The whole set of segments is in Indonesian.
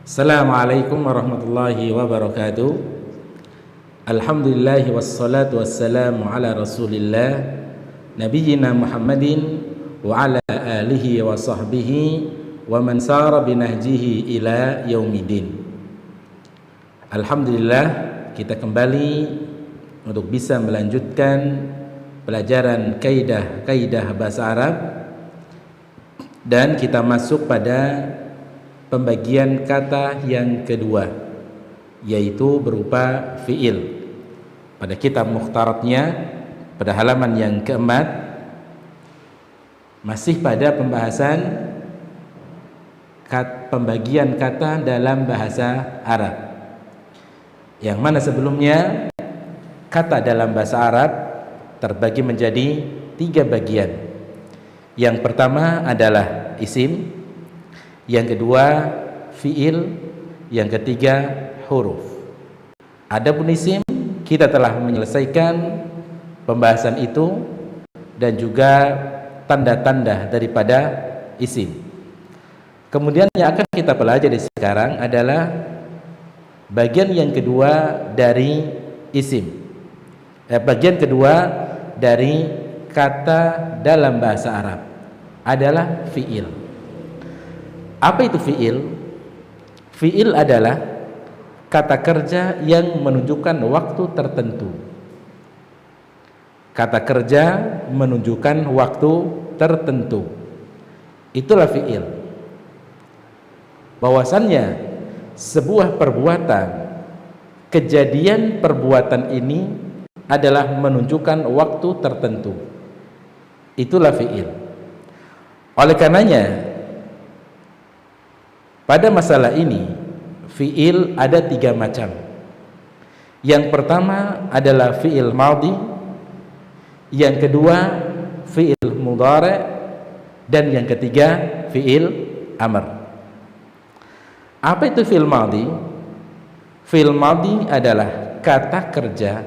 Assalamualaikum warahmatullahi wabarakatuh. Alhamdulillah wassalatu wassalamu ala rasulillah Nabiyyina Muhammadin wa ala alihi wa sahbihi wa man sara binahjihi ila yaumidin. Alhamdulillah, kita kembali untuk bisa melanjutkan pelajaran kaidah bahasa Arab, dan kita masuk pada pembagian kata yang kedua, yaitu berupa fi'il. Pada kitab mukhtaratnya pada halaman yang keempat masih pada pembahasan pembagian kata dalam bahasa Arab, yang mana sebelumnya kata dalam bahasa Arab terbagi menjadi 3 bagian. Yang pertama adalah isim, yang kedua fi'il, yang ketiga huruf. Adapun isim, kita telah menyelesaikan pembahasan itu dan juga tanda-tanda daripada isim. Kemudian yang akan kita pelajari sekarang adalah bagian yang kedua dari isim. Bagian kedua dari kata dalam bahasa Arab adalah fi'il. Apa itu fi'il? Fi'il adalah kata kerja yang menunjukkan waktu tertentu. Kata kerja menunjukkan waktu tertentu. Itulah fi'il. Bahwasannya sebuah perbuatan, kejadian perbuatan ini adalah menunjukkan waktu tertentu. Itulah fi'il. Oleh karenanya, pada masalah ini fi'il ada 3 macam. Yang pertama adalah fi'il madhi, yang kedua fi'il mudhari', dan yang ketiga fi'il amr. Apa itu fi'il madhi? Fi'il madhi adalah kata kerja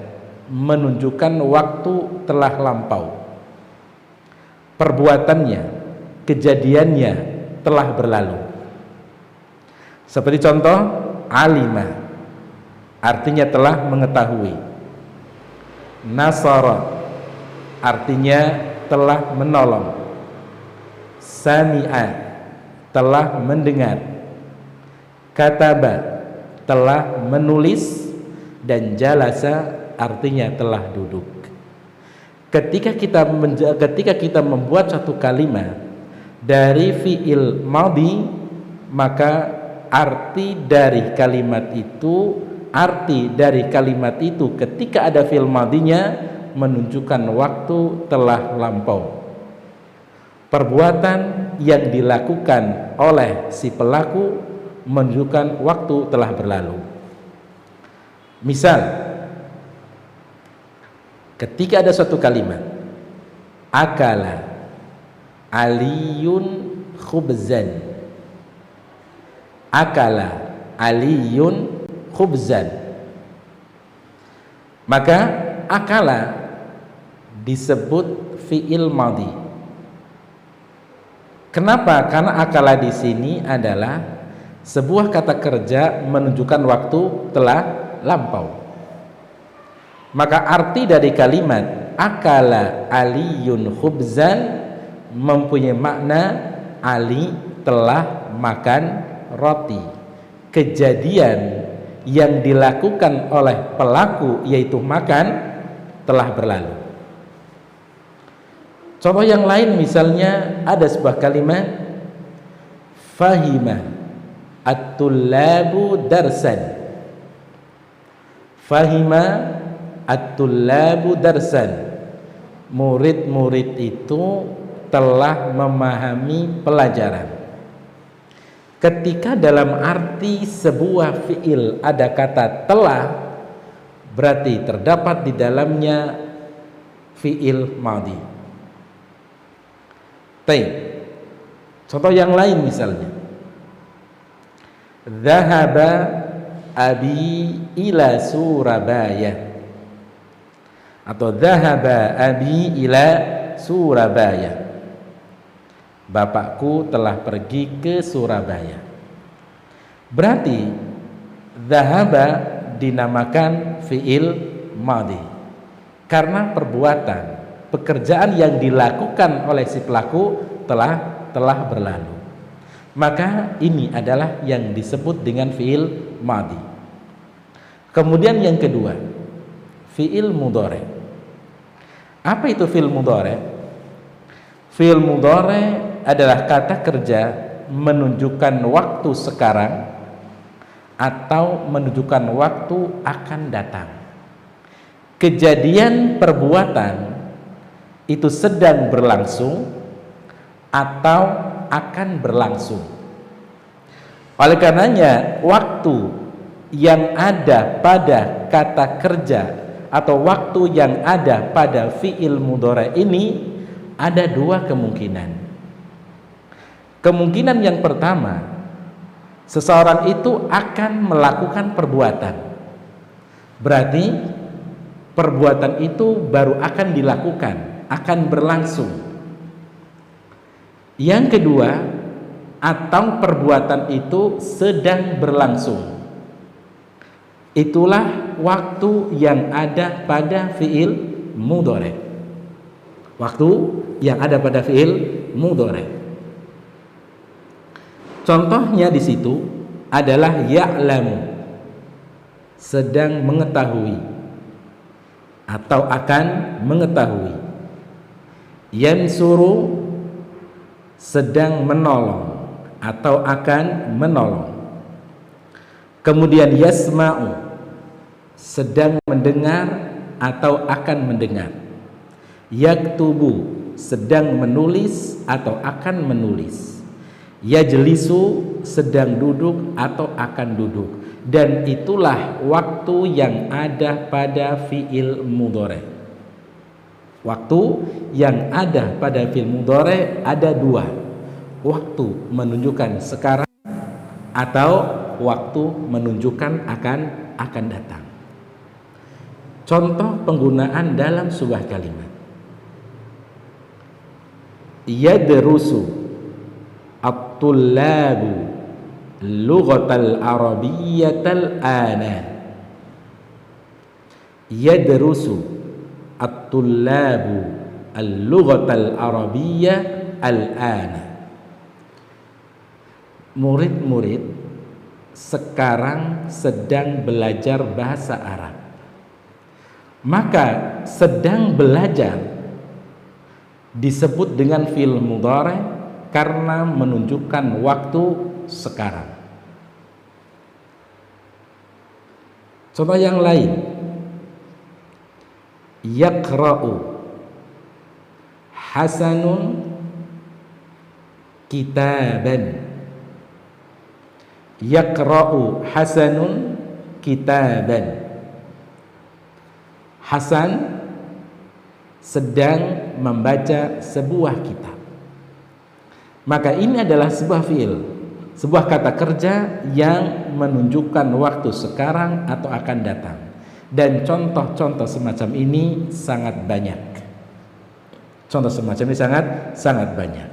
menunjukkan waktu telah lampau. Perbuatannya, kejadiannya telah berlalu. Seperti contoh, alima artinya telah mengetahui. Nasara artinya telah menolong. Sami'a telah mendengar. Kataba telah menulis, dan jalasa artinya telah duduk. Ketika kita membuat satu kalimat dari fi'il madhi, maka arti dari kalimat itu ketika ada fi'il madhinya menunjukkan waktu telah lampau. Perbuatan yang dilakukan oleh si pelaku menunjukkan waktu telah berlalu. Misal, ketika ada suatu kalimat, akala aliyun khubzan. Akala aliyun khubzan. Maka akala disebut fi'il madhi. Kenapa? Karena akala di sini adalah sebuah kata kerja menunjukkan waktu telah lampau. Maka arti dari kalimat akala aliyun khubzan mempunyai makna Ali telah makan roti. Kejadian yang dilakukan oleh pelaku, yaitu makan, telah berlalu. Contoh yang lain, misalnya ada sebuah kalimat fahima at-tullabu darsan. Fahima at-tullabu darsan. Murid-murid itu telah memahami pelajaran. Ketika dalam arti sebuah fi'il ada kata telah, berarti terdapat di dalamnya fi'il madhi. Contoh yang lain misalnya, dhahaba abi ila Surabaya, atau dhahaba abi ila Surabaya. Bapakku telah pergi ke Surabaya. Berarti dhahaba dinamakan fi'il madhi karena perbuatan, pekerjaan yang dilakukan oleh si pelaku telah berlalu. Maka ini adalah yang disebut dengan fi'il madhi. Kemudian yang kedua, fi'il mudhari. Apa itu fi'il mudhari? Fi'il mudhari adalah kata kerja menunjukkan waktu sekarang atau menunjukkan waktu akan datang. Kejadian perbuatan itu sedang berlangsung atau akan berlangsung. Oleh karenanya waktu yang ada pada kata kerja atau waktu yang ada pada fi'il mudhari ini ada dua kemungkinan. Kemungkinan yang pertama, seseorang itu akan melakukan perbuatan. Berarti perbuatan itu baru akan dilakukan, akan berlangsung. Yang kedua, atau perbuatan itu sedang berlangsung. Itulah waktu yang ada pada fi'il mudhari. Waktu yang ada pada fi'il mudhari. Contohnya di situ adalah ya'lamu, sedang mengetahui atau akan mengetahui. Yansuru, sedang menolong atau akan menolong. Kemudian yasma'u, sedang mendengar atau akan mendengar. Yaktubu, sedang menulis atau akan menulis. Yajlisu, sedang duduk atau akan duduk. Dan itulah waktu yang ada pada fi'il mudhari. Waktu yang ada pada fi'il mudhari ada dua. Waktu menunjukkan sekarang atau waktu menunjukkan akan datang. Contoh penggunaan dalam sebuah kalimat. Yadrusu at-tullabu lughatal arabiyyatal ana. Yadrusu at-tullabu al-lughatal arabiyyah al-ana. Murid-murid sekarang sedang belajar bahasa Arab. Maka sedang belajar disebut dengan fi'il mudhari karena menunjukkan waktu sekarang. Contoh yang lain, yaqra'u hasanun kitaban. Yaqra'u hasanun kitaban. Hasan sedang membaca sebuah kitab. Maka ini adalah sebuah fi'il, sebuah kata kerja yang menunjukkan waktu sekarang atau akan datang. Dan contoh-contoh semacam ini sangat banyak. Contoh semacam ini sangat banyak.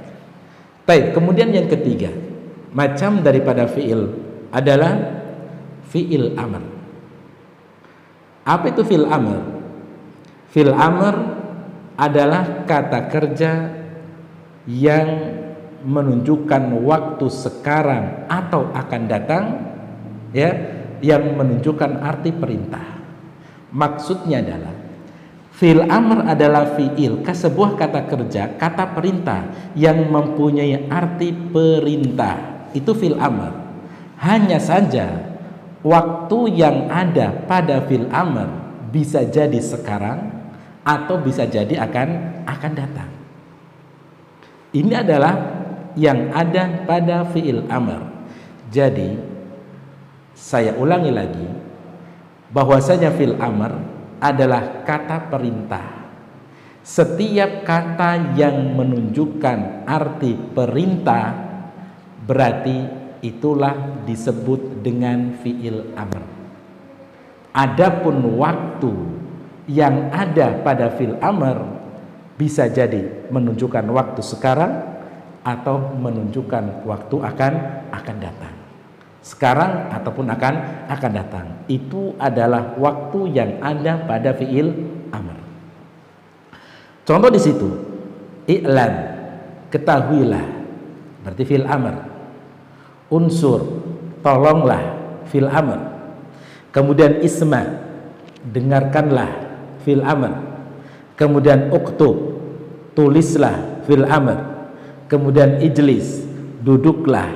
Baik, kemudian yang ketiga, macam daripada fi'il adalah fi'il amr. Apa itu fi'il amr? Fi'il amr adalah kata kerja yang menunjukkan waktu sekarang atau akan datang, ya, yang menunjukkan arti perintah. Maksudnya adalah fi'il amr adalah fi'il, sebuah kata kerja, kata perintah yang mempunyai arti perintah. Itu fi'il amr. Hanya saja waktu yang ada pada fi'il amr bisa jadi sekarang atau bisa jadi akan datang. Ini adalah yang ada pada fi'il amr. Jadi saya ulangi lagi, bahwasanya fi'il amr adalah kata perintah. Setiap kata yang menunjukkan arti perintah berarti itulah disebut dengan fi'il amr. Adapun waktu yang ada pada fi'il amr bisa jadi menunjukkan waktu sekarang atau menunjukkan waktu akan datang. sekarang ataupun akan datang. Itu adalah waktu yang ada pada fiil amr. Contoh di situ, i'lam, ketahuilah, berarti fiil amr. Unsur, tolonglah, fiil amr. Kemudian isma, dengarkanlah, fiil amr. Kemudian uktub, tulislah, fiil amr. Kemudian ijlis, duduklah,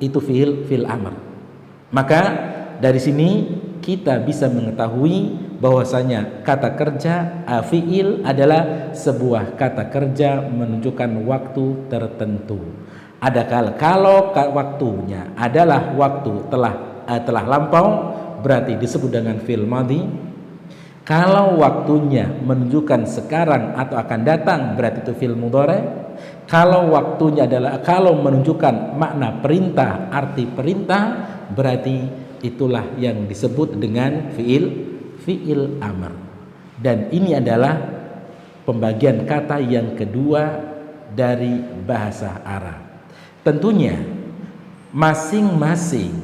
itu fiil amr. Maka dari sini kita bisa mengetahui bahwasanya kata kerja fiil adalah sebuah kata kerja menunjukkan waktu tertentu. Adakah kalau waktunya adalah waktu telah lampau, berarti disebut dengan fiil madhi. Kalau waktunya menunjukkan sekarang atau akan datang, berarti itu fiil mudhari'. Kalau waktunya adalah kalau menunjukkan makna perintah, arti perintah, berarti itulah yang disebut dengan fiil amr. Dan ini adalah pembagian kata yang kedua dari bahasa Arab. Tentunya masing-masing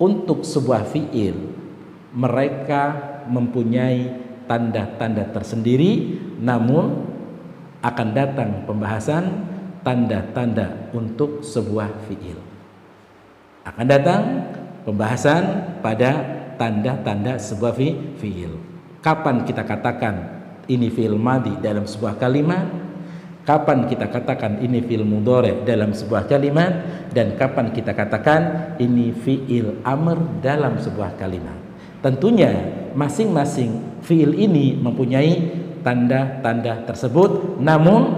untuk sebuah fiil mereka mempunyai tanda-tanda tersendiri, namun akan datang pembahasan tanda-tanda untuk sebuah fiil. Akan datang pembahasan pada tanda-tanda sebuah fiil. Kapan kita katakan ini fiil madhi dalam sebuah kalimat, kapan kita katakan ini fiil mudhari' dalam sebuah kalimat, dan kapan kita katakan ini fiil amr dalam sebuah kalimat. Tentunya masing-masing fiil ini mempunyai tanda-tanda tersebut, namun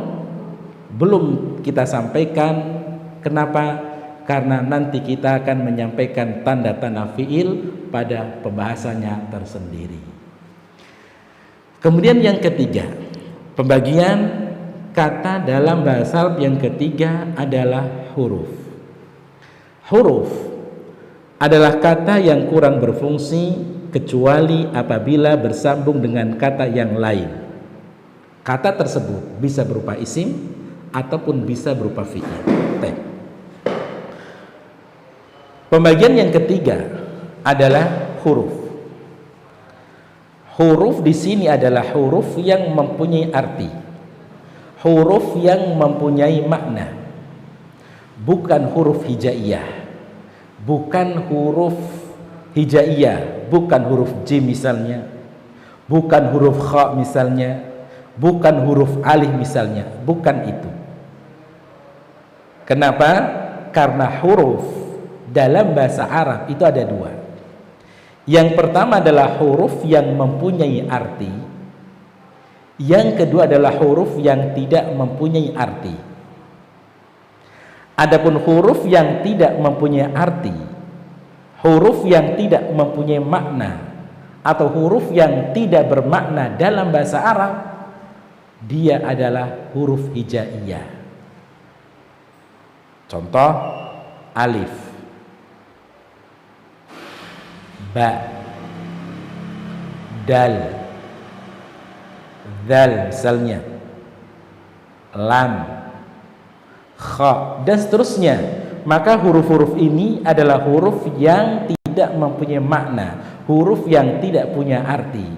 belum kita sampaikan. Kenapa? Karena nanti kita akan menyampaikan tanda-tanda fiil pada pembahasannya tersendiri. Kemudian yang ketiga, pembagian kata dalam bahasa Arab yang ketiga adalah huruf. Huruf adalah kata yang kurang berfungsi kecuali apabila bersambung dengan kata yang lain. Kata tersebut bisa berupa isim ataupun bisa berupa fi'il. Pembagian yang ketiga adalah huruf. Huruf di sini adalah huruf yang mempunyai arti, huruf yang mempunyai makna, bukan huruf hijaiyah, bukan huruf hijaiyah, bukan huruf jim misalnya, bukan huruf kha misalnya, bukan huruf alif misalnya, bukan itu. Kenapa? Karena huruf dalam bahasa Arab itu ada dua. Yang pertama adalah huruf yang mempunyai arti. Yang kedua adalah huruf yang tidak mempunyai arti. Adapun huruf yang tidak mempunyai arti, huruf yang tidak mempunyai makna, atau huruf yang tidak bermakna dalam bahasa Arab, dia adalah huruf hijaiyah. Contoh, alif, ba, dal, dzal misalnya, lam, kha, dan seterusnya. Maka huruf-huruf ini adalah huruf yang tidak mempunyai makna, huruf yang tidak punya arti.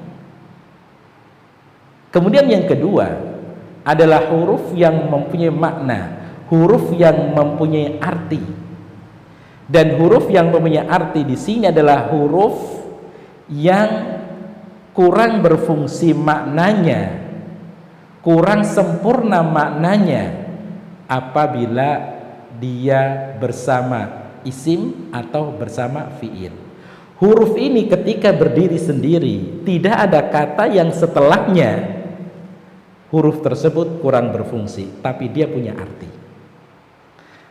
Kemudian yang kedua adalah huruf yang mempunyai makna, huruf yang mempunyai arti. Dan huruf yang mempunyai arti di sini adalah huruf yang kurang berfungsi maknanya, kurang sempurna maknanya apabila dia bersama isim atau bersama fiil. Huruf ini ketika berdiri sendiri, tidak ada kata yang setelahnya, huruf tersebut kurang berfungsi, tapi dia punya arti.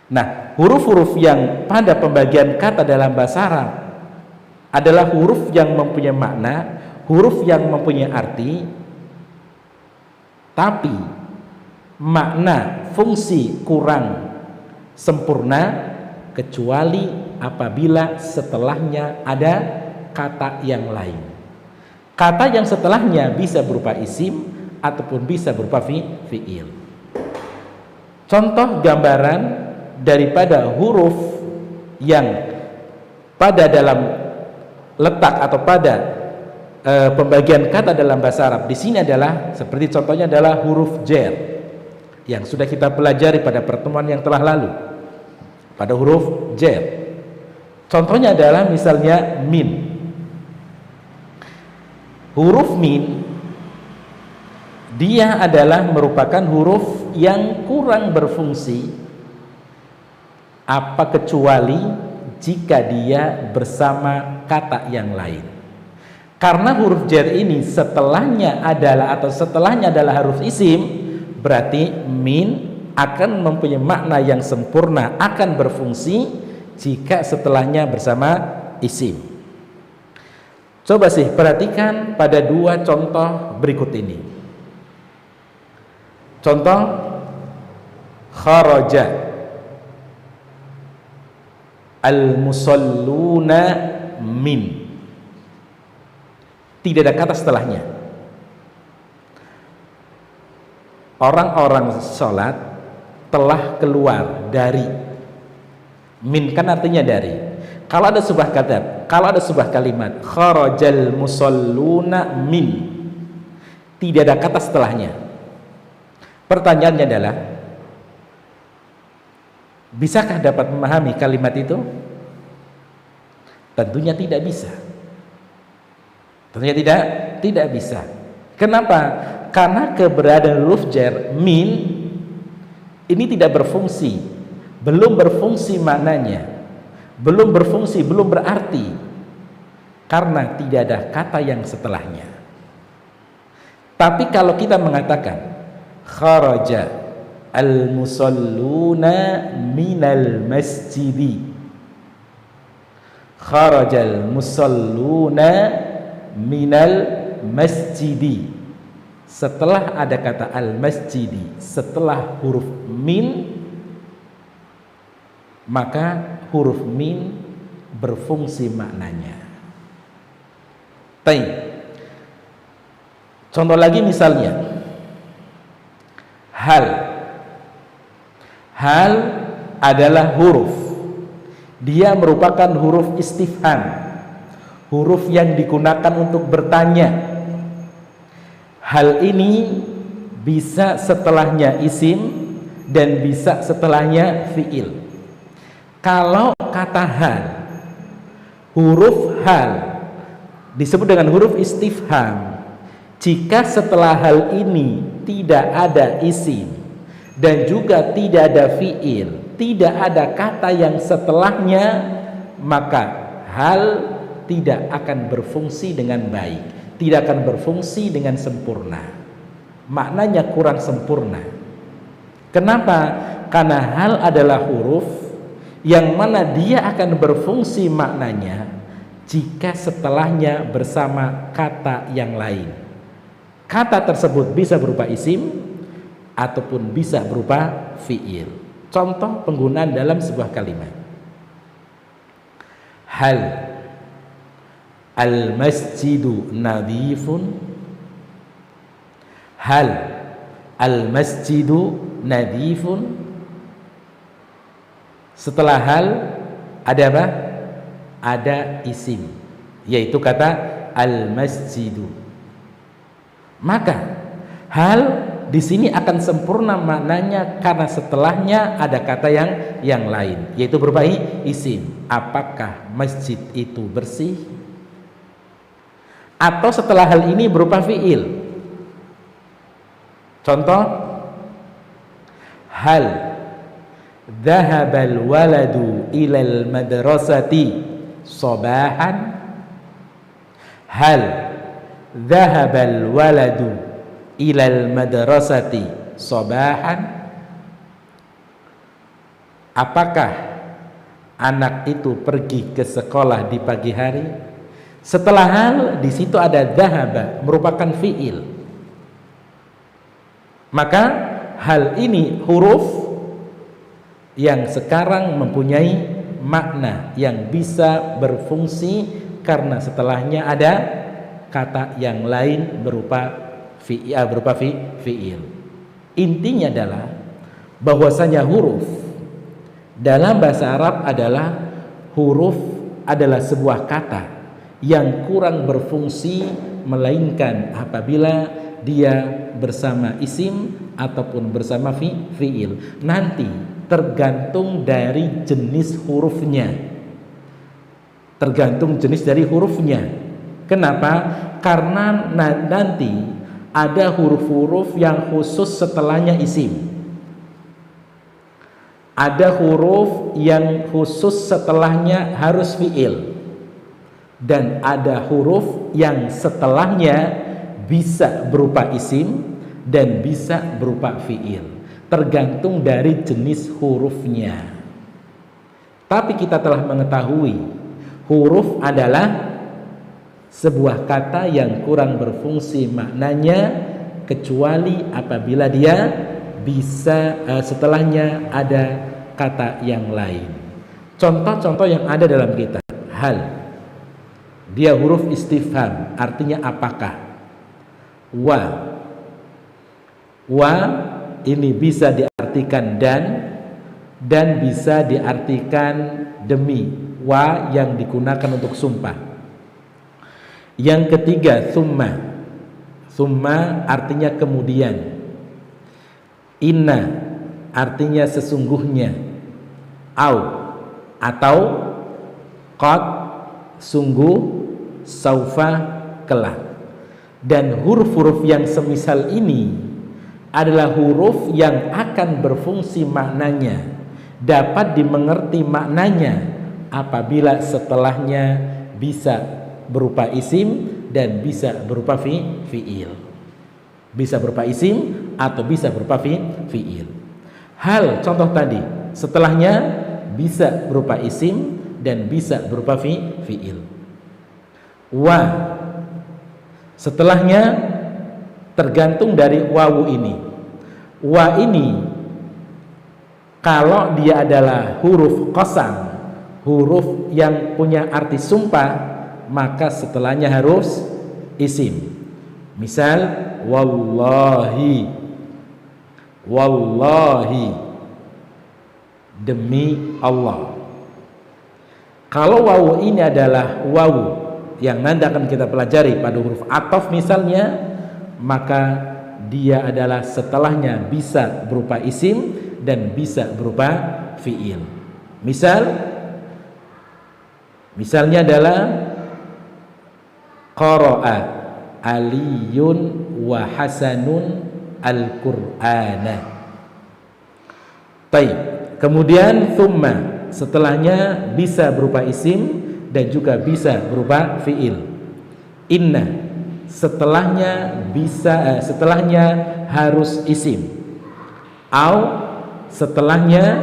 Nah, huruf-huruf yang pada pembagian kata dalam bahasa Arab adalah huruf yang mempunyai makna, huruf yang mempunyai arti, tapi makna fungsi kurang sempurna kecuali apabila setelahnya ada kata yang lain. Kata yang setelahnya bisa berupa isim ataupun bisa berupa fiil. Contoh gambaran daripada huruf yang pada dalam letak atau pada pembagian kata dalam bahasa Arab di sini adalah seperti contohnya adalah huruf jar yang sudah kita pelajari pada pertemuan yang telah lalu. Pada huruf jar, contohnya adalah misalnya min. Huruf min dia adalah merupakan huruf yang kurang berfungsi apa kecuali jika dia bersama kata yang lain. Karena huruf jar ini setelahnya adalah huruf isim, berarti min akan mempunyai makna yang sempurna, akan berfungsi jika setelahnya bersama isim. Coba sih perhatikan pada dua contoh berikut ini. Contoh kharaja al-musalluna min, tidak ada kata setelahnya. Orang-orang sholat telah keluar dari, min kan artinya dari. Kalau ada sebuah kalimat kharajal musalluna min, tidak ada kata setelahnya. Pertanyaannya adalah, bisakah dapat memahami kalimat itu? Tentunya tidak bisa. Tentunya tidak bisa. Kenapa? Karena keberadaan huruf jar min ini tidak berfungsi, belum berfungsi maknanya, belum berfungsi, belum berarti, karena tidak ada kata yang setelahnya. Tapi kalau kita mengatakan kharaja al-musalluna minal masjidi, kharajal musalluna minal masjidi, setelah ada kata al-masjidi, setelah huruf min, maka huruf min berfungsi maknanya. Contoh lagi misalnya hal adalah huruf, dia merupakan huruf istifham, huruf yang digunakan untuk bertanya. Hal ini bisa setelahnya isim dan bisa setelahnya fiil. Kalau kata hal, huruf hal disebut dengan huruf istifham jika setelah hal ini tidak ada isim dan juga tidak ada fiil, tidak ada kata yang setelahnya, maka hal tidak akan berfungsi dengan baik, tidak akan berfungsi dengan sempurna, maknanya kurang sempurna. Kenapa? Karena hal adalah huruf yang mana dia akan berfungsi maknanya jika setelahnya bersama kata yang lain. Kata tersebut bisa berupa isim ataupun bisa berupa fiil. Contoh penggunaan dalam sebuah kalimat, hal al-masjidu nadhifun, hal al-masjidu nadhifun. Setelah hal ada apa? Ada isim, yaitu kata al-masjidu. Maka hal di sini akan sempurna maknanya karena setelahnya ada kata yang lain, yaitu berupa isim. Apakah masjid itu bersih? Atau setelah hal ini berupa fiil. Contoh, hal dhahabal waladu ilal madrasati sabahan, hal dhahabal waladu ilal madrasati sabahan, apakah anak itu pergi ke sekolah di pagi hari? Setelah hal di situ ada dhahaba merupakan fiil, maka hal ini huruf yang sekarang mempunyai makna yang bisa berfungsi karena setelahnya ada kata yang lain berupa fiil. Intinya adalah bahwasanya huruf dalam bahasa Arab adalah huruf adalah sebuah kata yang kurang berfungsi melainkan apabila dia bersama isim ataupun bersama fi'il. Nanti tergantung dari jenis hurufnya. Tergantung jenis dari hurufnya. Kenapa? Karena nanti ada huruf-huruf yang khusus setelahnya isim. Ada huruf yang khusus setelahnya harus fi'il. Dan ada huruf yang setelahnya bisa berupa isim dan bisa berupa fi'il. Tergantung dari jenis hurufnya. Tapi kita telah mengetahui huruf adalah sebuah kata yang kurang berfungsi maknanya kecuali apabila dia bisa setelahnya ada kata yang lain. Contoh-contoh yang ada dalam kitab: hal, dia huruf istifham, artinya apakah. Wa ini bisa diartikan dan bisa diartikan demi. Wa yang digunakan untuk sumpah. Yang ketiga, summa artinya kemudian. Inna artinya sesungguhnya. Atau qad sungguh, saufa kelak. Dan huruf-huruf yang semisal ini adalah huruf yang akan berfungsi maknanya, dapat dimengerti maknanya apabila setelahnya bisa berupa isim dan bisa berupa fi'il. Bisa berupa isim atau bisa berupa fi'il. Hal, contoh tadi, setelahnya bisa berupa isim dan bisa berupa fi'il. Wa, setelahnya tergantung dari wawu ini. Wa ini kalau dia adalah huruf qasam, huruf yang punya arti sumpah, maka setelahnya harus isim. Misal wallahi, demi Allah. Kalau wawu ini adalah wawu yang nanti akan kita pelajari pada huruf ataf misalnya, maka dia adalah setelahnya bisa berupa isim dan bisa berupa fi'il. Misalnya adalah qara'a aliyun wa hasanun al-qur'ana. Baik. Kemudian thumma, setelahnya bisa berupa isim dan juga bisa berupa fi'il. Inna, setelahnya harus isim. Setelahnya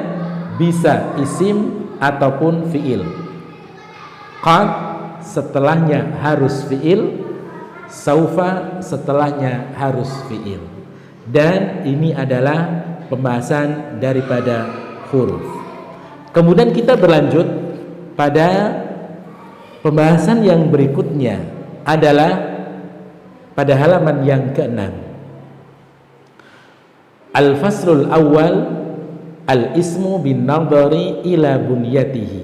bisa isim ataupun fi'il. Qad, setelahnya harus fi'il. Saufa, setelahnya harus fi'il. Dan ini adalah pembahasan daripada huruf. Kemudian kita berlanjut pada pembahasan yang berikutnya adalah pada halaman yang ke-6. Al-faslul awal al-ismu bin nadhari ila bunyatihi.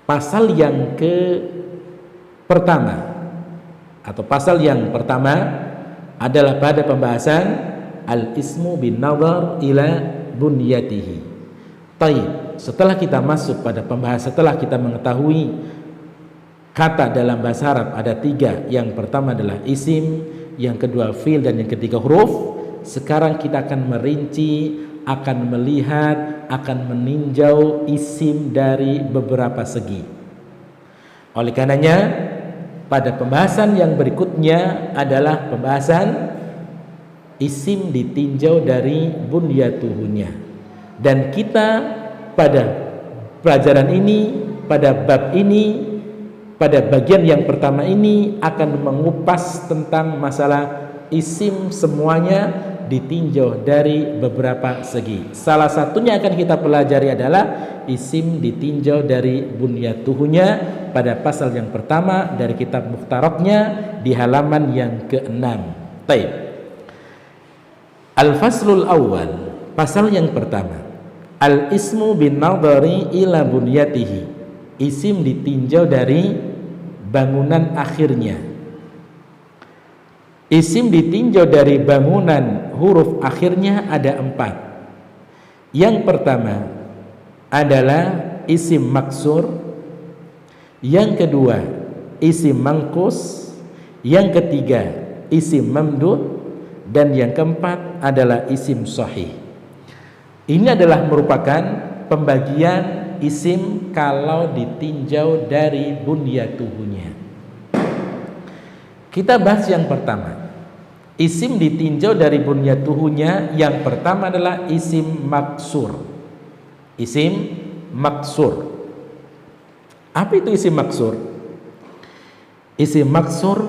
Pasal yang pertama atau pasal yang pertama adalah pada pembahasan al-ismu bin nadhar ila bunyatihi. Taib, setelah kita masuk pada pembahasan, setelah kita mengetahui kata dalam bahasa Arab ada 3, yang pertama adalah isim, yang kedua fi'il, dan yang ketiga huruf. Sekarang kita akan merinci, akan melihat, akan meninjau isim dari beberapa segi. Oleh karenanya pada pembahasan yang berikutnya adalah pembahasan isim ditinjau dari bunyatuhunya. Dan kita pada pelajaran ini, pada bab ini, pada bagian yang pertama ini akan mengupas tentang masalah isim semuanya ditinjau dari beberapa segi. Salah satunya akan kita pelajari adalah isim ditinjau dari bunyatuhunya pada pasal yang pertama dari kitab Mukhtaratnya di halaman yang ke-6. Baik. Al-faslul awal, pasal yang pertama. Al-ismu bin nadhari ila bunyatihi. isim ditinjau dari bangunan akhirnya. Isim ditinjau dari bangunan huruf akhirnya ada 4. Yang pertama adalah isim maksur, yang kedua isim mangkus, yang ketiga isim mamdud, dan yang keempat adalah isim sahih. Ini adalah merupakan pembagian isim kalau ditinjau dari bunyatuhunya. Kita bahas yang pertama. Isim ditinjau dari bunyatuhunya, yang pertama adalah isim maksur. Isim maksur. Apa itu isim maksur? Isim maksur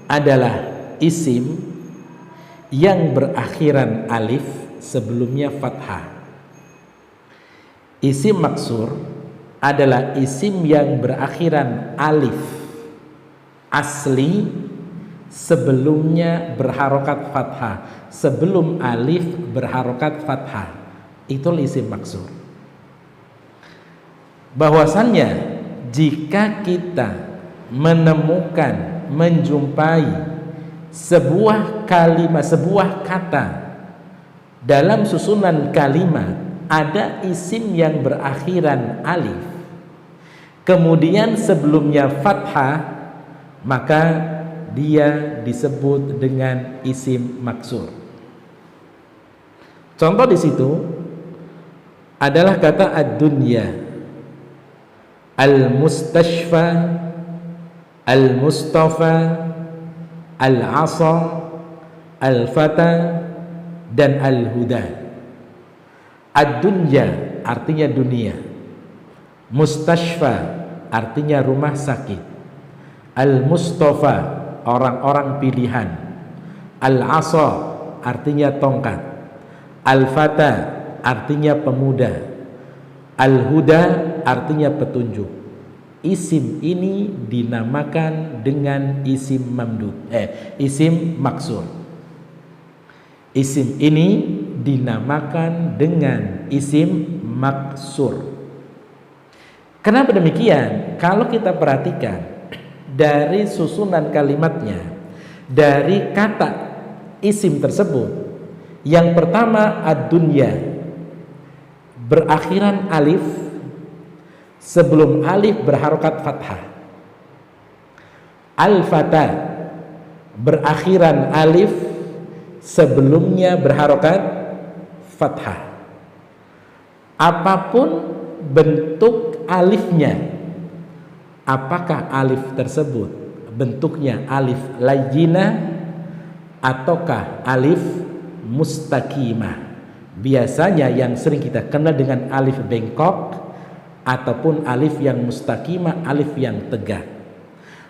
adalah isim yang berakhiran alif sebelumnya fathah. Isim maksur adalah isim yang berakhiran alif asli sebelumnya berharokat fathah. Sebelum alif berharokat fathah, itu isim maksur. Bahwasannya jika kita menemukan, menjumpai sebuah kalimat, sebuah kata dalam susunan kalimat ada isim yang berakhiran alif, kemudian sebelumnya fathah, maka dia disebut dengan isim maksur. Contoh di situ adalah kata ad-dunya, al-mustashfa, al-mustafa, al-asa, al-fata, dan al-huda. Ad-dunya artinya dunia, mustashfa artinya rumah sakit, al-mustafa orang-orang pilihan, al-asa artinya tongkat, al-fata artinya pemuda, al-huda artinya petunjuk. Isim ini dinamakan dengan isim mamdud, isim maksur. Isim ini dinamakan dengan isim maksur. Kenapa demikian? Kalau kita perhatikan dari susunan kalimatnya, dari kata isim tersebut, yang pertama ad-dunya berakhiran alif sebelum alif berharokat fathah. Al-fata berakhiran alif sebelumnya berharokat fathah. Apapun bentuk alifnya, apakah alif tersebut bentuknya alif layyinah ataukah alif mustaqimah? Biasanya yang sering kita kenal dengan alif bengkok ataupun alif yang mustaqimah, alif yang tegak.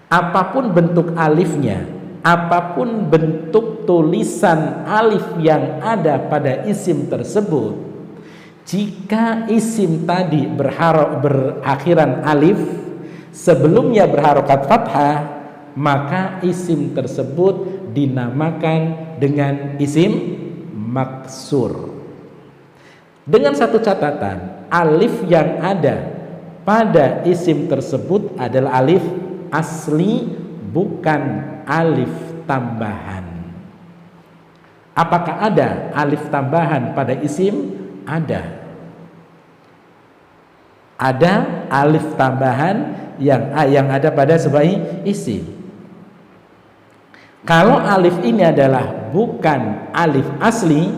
Apapun bentuk alifnya, apapun bentuk tulisan alif yang ada pada isim tersebut, jika isim tadi berakhiran alif sebelumnya berharokat fathah, maka isim tersebut dinamakan dengan isim maksur. Dengan satu catatan, alif yang ada pada isim tersebut adalah alif asli, bukan alif tambahan. Apakah ada alif tambahan pada isim? Ada. Ada alif tambahan yang ada pada sebuah isim. Kalau alif ini adalah bukan alif asli,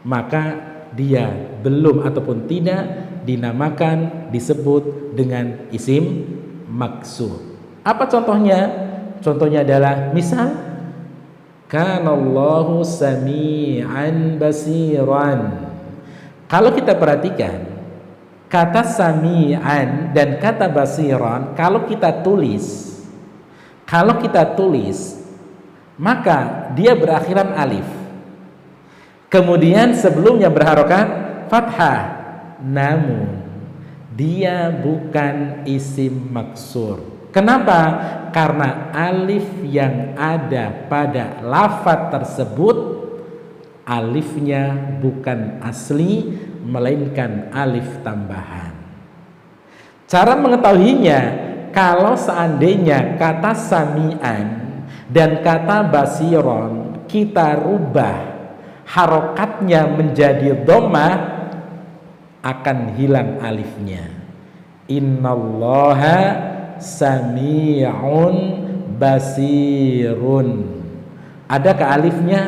maka dia belum ataupun tidak dinamakan, disebut dengan isim maksur. Apa contohnya? Contohnya adalah misal kanallahu sami'an basiran. Kalau kita perhatikan kata sami'an dan kata basiran, kalau kita tulis maka dia berakhiran alif, kemudian sebelumnya berharokat fathah, namun dia bukan isim maksur. Kenapa? Karena alif yang ada pada lafaz tersebut, alifnya bukan asli, melainkan alif tambahan. Cara mengetahuinya, kalau seandainya kata sami'an dan kata basiron kita rubah harokatnya menjadi dhammah, akan hilang alifnya. Innallaha sami'un basirun. Adakah alifnya?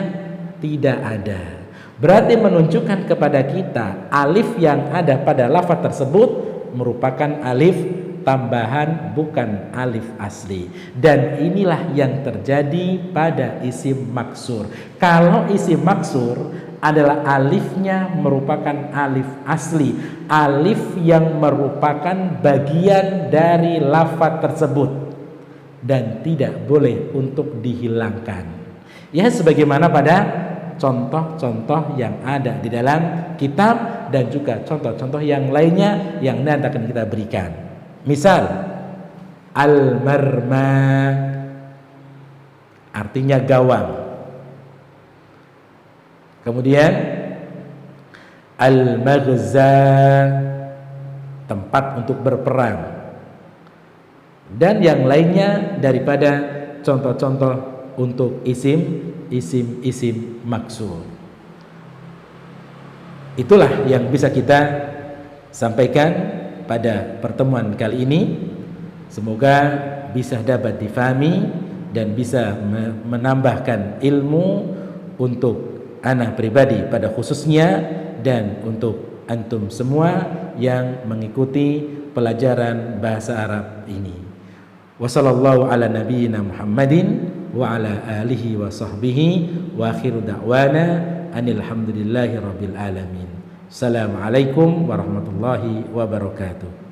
Tidak ada. Berarti menunjukkan kepada kita alif yang ada pada lafaz tersebut merupakan alif tambahan, bukan alif asli. Dan inilah yang terjadi pada isim maksur. Kalau isim maksur adalah alifnya merupakan alif asli, alif yang merupakan bagian dari lafaz tersebut dan tidak boleh untuk dihilangkan. Ya, sebagaimana pada contoh-contoh yang ada di dalam kitab dan juga contoh-contoh yang lainnya yang nanti akan kita berikan. Misal, al-marma artinya gawang. Kemudian al-maghza tempat untuk berperang. Dan yang lainnya daripada contoh-contoh untuk isim maksur. Itulah yang bisa kita sampaikan pada pertemuan kali ini. Semoga bisa dapat difahami dan bisa menambahkan ilmu untuk ana pribadi pada khususnya dan untuk antum semua yang mengikuti pelajaran bahasa Arab ini. Wassallallahu ala nabiyyina Muhammadin wa ala alihi wa sahbihi wa akhiru da'wana anil hamdulillahi rabbil alamin. Assalamualaikum warahmatullahi wabarakatuh.